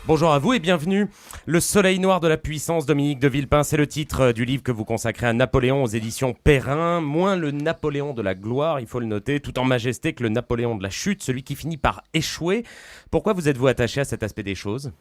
Bonjour à vous et bienvenue. Le soleil noir de la puissance, Dominique de Villepin, c'est le titre du livre que vous consacrez à Napoléon aux éditions Perrin. Moins le Napoléon de la gloire, il faut le noter, tout en majesté que le Napoléon de la chute, celui qui finit par échouer. Pourquoi vous êtes-vous attaché à cet aspect des choses ?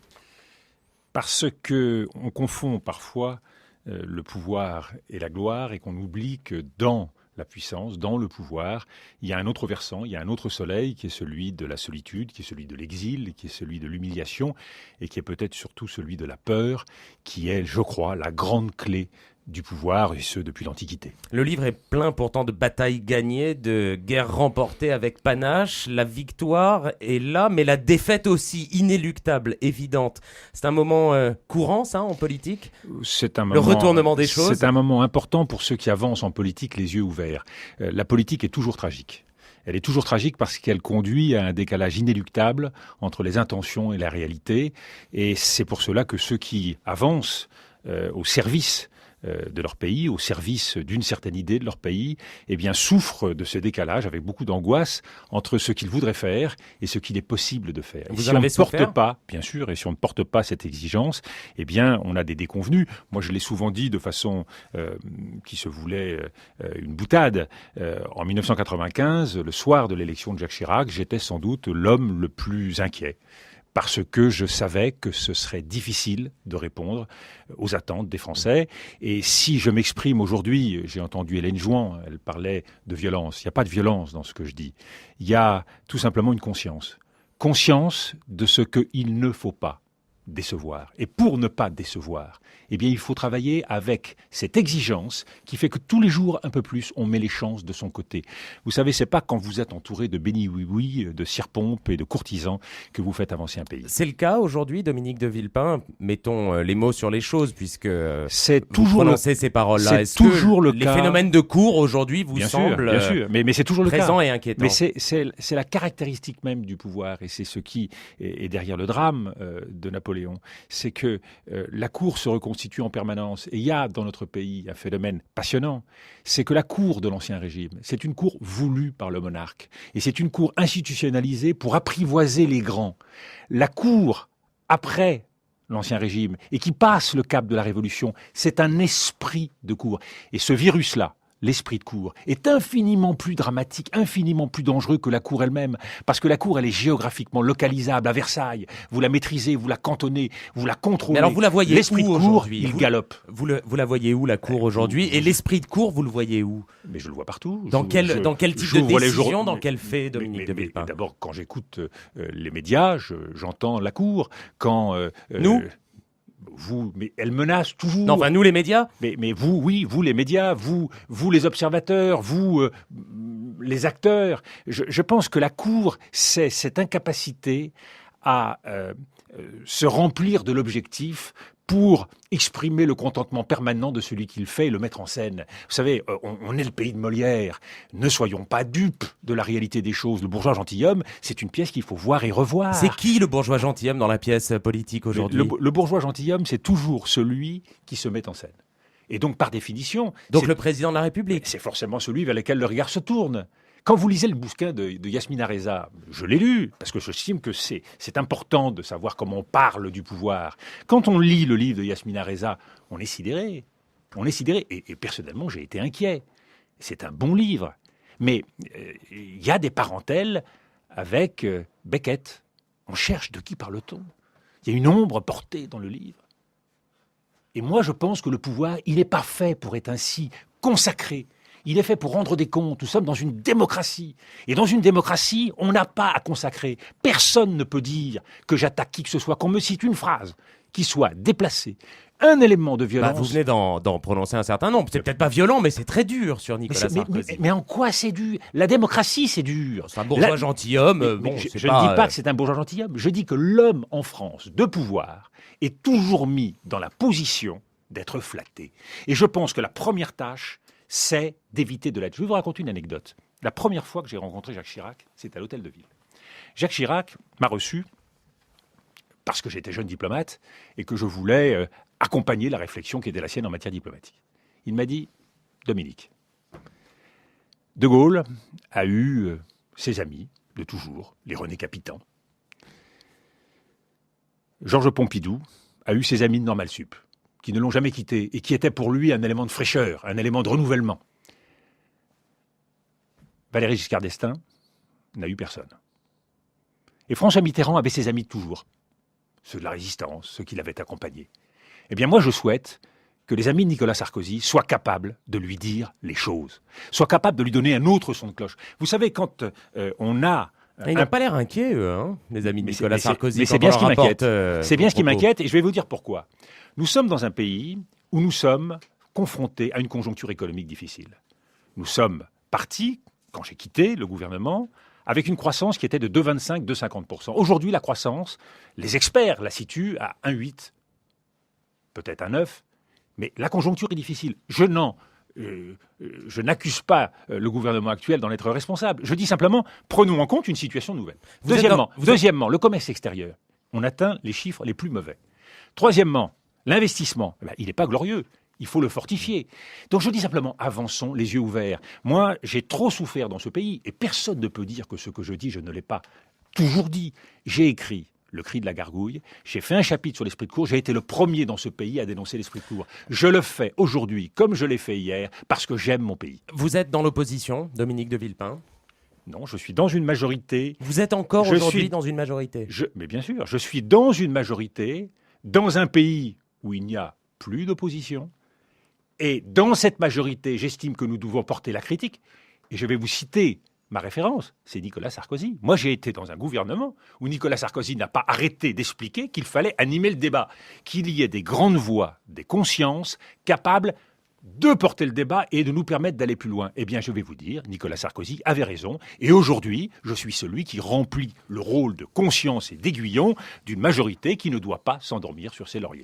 Parce qu'on confond parfois le pouvoir et la gloire et qu'on oublie que dans la puissance, dans le pouvoir, il y a un autre versant, il y a un autre soleil qui est celui de la solitude, qui est celui de l'exil, qui est celui de l'humiliation et qui est peut-être surtout celui de la peur, qui est, je crois, la grande clé du pouvoir, et ce depuis l'Antiquité. Le livre est plein pourtant de batailles gagnées, de guerres remportées avec panache. La victoire est là, mais la défaite aussi, inéluctable, évidente. C'est un moment courant, ça, en politique ? C'est un moment, le retournement des choses. C'est un moment important pour ceux qui avancent en politique les yeux ouverts. La politique est toujours tragique. Elle est toujours tragique parce qu'elle conduit à un décalage inéluctable entre les intentions et la réalité. Et c'est pour cela que ceux qui avancent au service de leur pays, au service d'une certaine idée de leur pays, eh bien, souffrent de ce décalage avec beaucoup d'angoisse entre ce qu'ils voudraient faire et ce qu'il est possible de faire. Vous si en on avez ne porte souffert ? pas, bien sûr, et si on ne porte pas cette exigence, eh bien, on a des déconvenus. Moi, je l'ai souvent dit de façon qui se voulait une boutade. En 1995, le soir de l'élection de Jacques Chirac, j'étais sans doute l'homme le plus inquiet. Parce que je savais que ce serait difficile de répondre aux attentes des Français. Et si je m'exprime aujourd'hui, j'ai entendu Hélène Jouan, elle parlait de violence. Il n'y a pas de violence dans ce que je dis. Il y a tout simplement une conscience. Conscience de ce qu'il ne faut pas décevoir. Et pour ne pas décevoir, eh bien, il faut travailler avec cette exigence qui fait que tous les jours, un peu plus, on met les chances de son côté. Vous savez, c'est pas quand vous êtes entouré de béni-oui-oui, de cire-pompe et de courtisans que vous faites avancer un pays. C'est le cas aujourd'hui, Dominique de Villepin. Mettons les mots sur les choses, puisque c'est vous prononcez ces paroles-là. C'est Est-ce toujours que le les cas. phénomènes de cours aujourd'hui vous bien semblent sûr, bien sûr. Mais c'est toujours le cas. présents et inquiétants ? Mais c'est la caractéristique même du pouvoir, et c'est ce qui est derrière le drame de Napoléon. C'est que la cour se reconstitue en permanence. Et il y a dans notre pays un phénomène passionnant. C'est que la cour de l'Ancien Régime, c'est une cour voulue par le monarque. Et c'est une cour institutionnalisée pour apprivoiser les grands. La cour, après l'Ancien Régime, et qui passe le cap de la Révolution, c'est un esprit de cour. Et ce virus-là, l'esprit de cour, est infiniment plus dramatique, infiniment plus dangereux que la cour elle-même. Parce que la cour, elle est géographiquement localisable à Versailles. Vous la maîtrisez, vous la cantonnez, vous la contrôlez. Mais alors vous la voyez l'esprit où de cour, aujourd'hui ? il galope. Vous la voyez où, la cour, aujourd'hui ? Et l'esprit de cour, vous le voyez où ? Mais je le vois partout. Dans quel type de décision, dans quel fait, Dominique de Villepin ? D'abord, quand j'écoute les médias, j'entends la cour. Quand Nous ? Vous, mais elle menace toujours. Non, enfin, nous, les médias ? Mais vous, oui, vous les médias, vous les observateurs, vous les acteurs. Je pense que la cour, c'est cette incapacité à se remplir de l'objectif pour exprimer le contentement permanent de celui qui le fait et le mettre en scène. Vous savez, on est le pays de Molière. Ne soyons pas dupes de la réalité des choses. Le bourgeois gentilhomme, c'est une pièce qu'il faut voir et revoir. C'est qui le bourgeois gentilhomme dans la pièce politique aujourd'hui ? Le bourgeois gentilhomme, c'est toujours celui qui se met en scène. Et donc, par définition... Donc le président de la République ? C'est forcément celui vers lequel le regard se tourne. Quand vous lisez le bouquin de Yasmina Reza, je l'ai lu, parce que j'estime que c'est important de savoir comment on parle du pouvoir. Quand on lit le livre de Yasmina Reza, on est sidéré. On est sidéré. Et personnellement, j'ai été inquiet. C'est un bon livre. Mais il y a des parentèles avec Beckett. On cherche de qui parle-t-on ? Il y a une ombre portée dans le livre. Et moi, je pense que le pouvoir, il n'est pas fait pour être ainsi consacré. Il est fait pour rendre des comptes. Nous sommes dans une démocratie. Et dans une démocratie, on n'a pas à consacrer. Personne ne peut dire que j'attaque qui que ce soit, qu'on me cite une phrase qui soit déplacée. Un élément de violence... vous venez d'en prononcer un certain nombre. C'est peut-être pas violent, mais c'est très dur sur Nicolas Sarkozy. Mais en quoi c'est dur ? La démocratie, c'est dur. C'est un bourgeois gentilhomme. Je ne dis pas que c'est un bourgeois gentilhomme. Je dis que l'homme en France de pouvoir est toujours mis dans la position d'être flatté. Et je pense que la première tâche, c'est d'éviter de l'être. Je vais vous raconter une anecdote. La première fois que j'ai rencontré Jacques Chirac, c'est à l'Hôtel de Ville. Jacques Chirac m'a reçu parce que j'étais jeune diplomate et que je voulais accompagner la réflexion qui était la sienne en matière diplomatique. Il m'a dit, Dominique, De Gaulle a eu ses amis de toujours, les René Capitan. Georges Pompidou a eu ses amis de Normal Sup, qui ne l'ont jamais quitté et qui étaient pour lui un élément de fraîcheur, un élément de renouvellement. Valéry Giscard d'Estaing n'a eu personne. Et François Mitterrand avait ses amis de toujours, ceux de la résistance, ceux qui l'avaient accompagné. Eh bien moi je souhaite que les amis de Nicolas Sarkozy soient capables de lui dire les choses, soient capables de lui donner un autre son de cloche. Vous savez, quand on a... Ils n'ont pas l'air inquiets, eux, hein, les amis de Nicolas Sarkozy. Mais c'est bien ce qui m'inquiète. C'est bien ce qui m'inquiète, et je vais vous dire pourquoi. Nous sommes dans un pays où nous sommes confrontés à une conjoncture économique difficile. Nous sommes partis, quand j'ai quitté le gouvernement, avec une croissance qui était de 2,25, 2,50%. Aujourd'hui, la croissance, les experts la situent à 1,8, peut-être 1,9, mais la conjoncture est difficile. Je n'accuse pas le gouvernement actuel d'en être responsable. Je dis simplement, prenons en compte une situation nouvelle. Deuxièmement, le commerce extérieur. On atteint les chiffres les plus mauvais. Troisièmement, l'investissement. Il n'est pas glorieux. Il faut le fortifier. Donc je dis simplement, avançons les yeux ouverts. Moi, j'ai trop souffert dans ce pays, et personne ne peut dire que ce que je dis, je ne l'ai pas toujours dit. J'ai écrit Le cri de la gargouille, j'ai fait un chapitre sur l'esprit de cour, j'ai été le premier dans ce pays à dénoncer l'esprit de cour. Je le fais aujourd'hui, comme je l'ai fait hier, parce que j'aime mon pays. Vous êtes dans l'opposition, Dominique de Villepin? Non, je suis dans une majorité. Vous êtes encore aujourd'hui dans une majorité? Mais bien sûr, je suis dans une majorité, dans un pays où il n'y a plus d'opposition. Et dans cette majorité, j'estime que nous devons porter la critique. Et je vais vous citer ma référence, c'est Nicolas Sarkozy. Moi, j'ai été dans un gouvernement où Nicolas Sarkozy n'a pas arrêté d'expliquer qu'il fallait animer le débat, qu'il y ait des grandes voix, des consciences capables de porter le débat et de nous permettre d'aller plus loin. Eh bien, je vais vous dire, Nicolas Sarkozy avait raison. Et aujourd'hui, je suis celui qui remplit le rôle de conscience et d'aiguillon d'une majorité qui ne doit pas s'endormir sur ses lauriers.